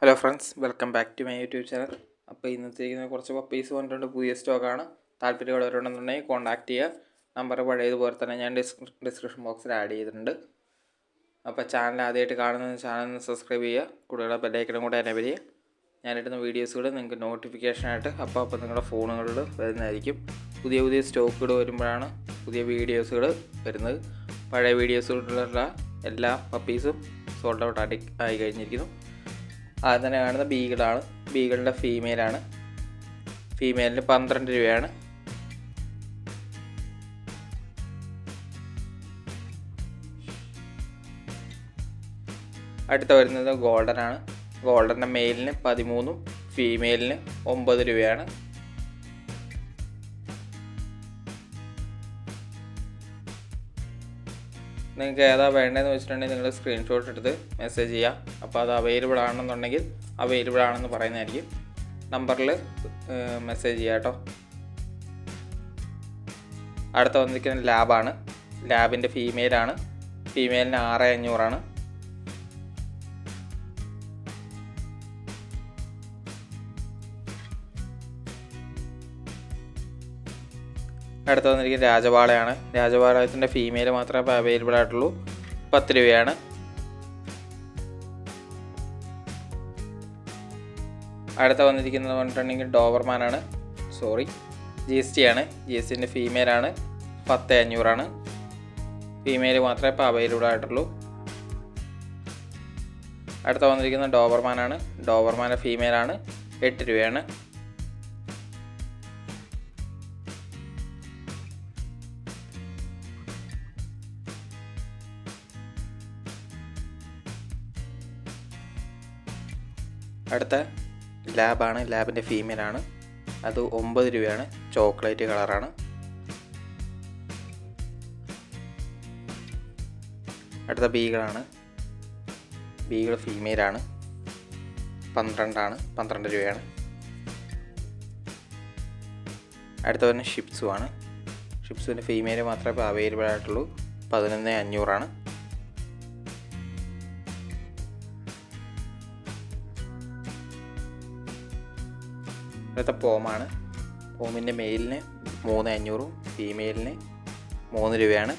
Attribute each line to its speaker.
Speaker 1: Hello friends, welcome back to my YouTube channel. അപ്പോൾ ഇന്നത്തേക്ക് കുറച്ച് പപ്പീസ് വന്നിട്ടുണ്ട്. പുതിയ സ്റ്റോക്കാണ്. താല്പര്യമുള്ളവരുണ്ടെന്നുണ്ടെങ്കിൽ കോൺടാക്ട് ചെയ്യുക. നമ്പർ പഴയതുപോലെ തന്നെ ഞാൻ ഡിസ്ക്രിപ്ഷൻ ബോക്സിൽ ആഡ് ചെയ്തിട്ടുണ്ട്. അപ്പോൾ ചാനൽ ആദ്യമായിട്ട് കാണുന്ന ചാനൽ സബ്സ്ക്രൈബ് ചെയ്യുക. കൂടുതൽ ബെല്ലൈക്കനും കൂടെ എനേബിൾ ചെയ്യുക. ഞാനിടുന്ന വീഡിയോസുകൾ നിങ്ങൾക്ക് നോട്ടിഫിക്കേഷനായിട്ട് അപ്പോൾ നിങ്ങളുടെ ഫോണുകളിൽ വരുന്നതായിരിക്കും. പുതിയ സ്റ്റോക്കുകൾ വരുമ്പോഴാണ് പുതിയ വീഡിയോസുകൾ വരുന്നത്. പഴയ വീഡിയോസുകളിലുള്ള എല്ലാ പപ്പീസും സോൾഡ് ഔട്ട് ആയി കഴിഞ്ഞിരിക്കുന്നു. ആദ്യം തന്നെ കാണുന്ന ബീഗിളാണ്. ബീഗിളിൻ്റെ ഫീമെയിലാണ്. ഫീമെയിലിന് 12 രൂപയാണ്. അടുത്ത വരുന്നത് ഗോൾഡനാണ്. ഗോൾഡൻ്റെ മെയിലിന് 13, ഫീമെയിലിന് 9 രൂപയാണ്. നിങ്ങൾക്ക് ഏതാ വേണ്ടതെന്ന് വെച്ചിട്ടുണ്ടെങ്കിൽ നിങ്ങൾ സ്ക്രീൻഷോട്ട് എടുത്ത് മെസ്സേജ് ചെയ്യാം. അപ്പോൾ അത് അവൈലബിൾ ആണെന്നുണ്ടെങ്കിൽ അവൈലബിൾ ആണെന്ന് പറയുന്നതായിരിക്കും. നമ്പറിൽ മെസ്സേജ് ചെയ്യാം കേട്ടോ. അടുത്ത വന്നിരിക്കുന്നത് ലാബാണ്. ലാബിൻ്റെ ഫീമെയിലാണ്. ഫീമെയിലിന് 6500 അടുത്ത് വന്നിരിക്കുന്നത് രാജവാളയാണ്. രാജവാളയത്തിൻ്റെ ഫീമെയിൽ മാത്രമേ അവൈലബിൾ ആയിട്ടുള്ളൂ. 10 രൂപയാണ്. അടുത്ത വന്നിരിക്കുന്നത് പറഞ്ഞിട്ടുണ്ടെങ്കിൽ ഡോബർമാനാണ്. GST ആണ്. GSTൻ്റെ ഫീമെയിലാണ്. 10,500 ഫീമെയിൽ മാത്രമേ ഇപ്പോൾ അവൈലബിൾ ആയിട്ടുള്ളൂ. അടുത്ത വന്നിരിക്കുന്നത് ഡോബർമാനാണ്. ഡോബർമാൻ്റെ ഫീമെയിലാണ്. 8 രൂപയാണ്. അടുത്ത ലാബാണ്. ലാബിൻ്റെ ഫീമെയിലാണ്. അത് 9 രൂപയാണ്. ചോക്ലേറ്റ് കളറാണ്. അടുത്ത ബീഗിളാണ്. ബീഗിൾ ഫീമെയിലാണ്. 12 രൂപയാണ്. അടുത്ത തന്നെ ഷിപ്സുമാണ്. ഷിപ്സുവിൻ്റെ ഫീമെയിൽ മാത്രമേ ഇപ്പോൾ അവൈലബിൾ ആയിട്ടുള്ളൂ. 11,500 അടുത്ത പോമാണ്. പോമിൻ്റെ മെയിലിന് 3,500, ഫീമെയിലിന് 3 രൂപയാണ്.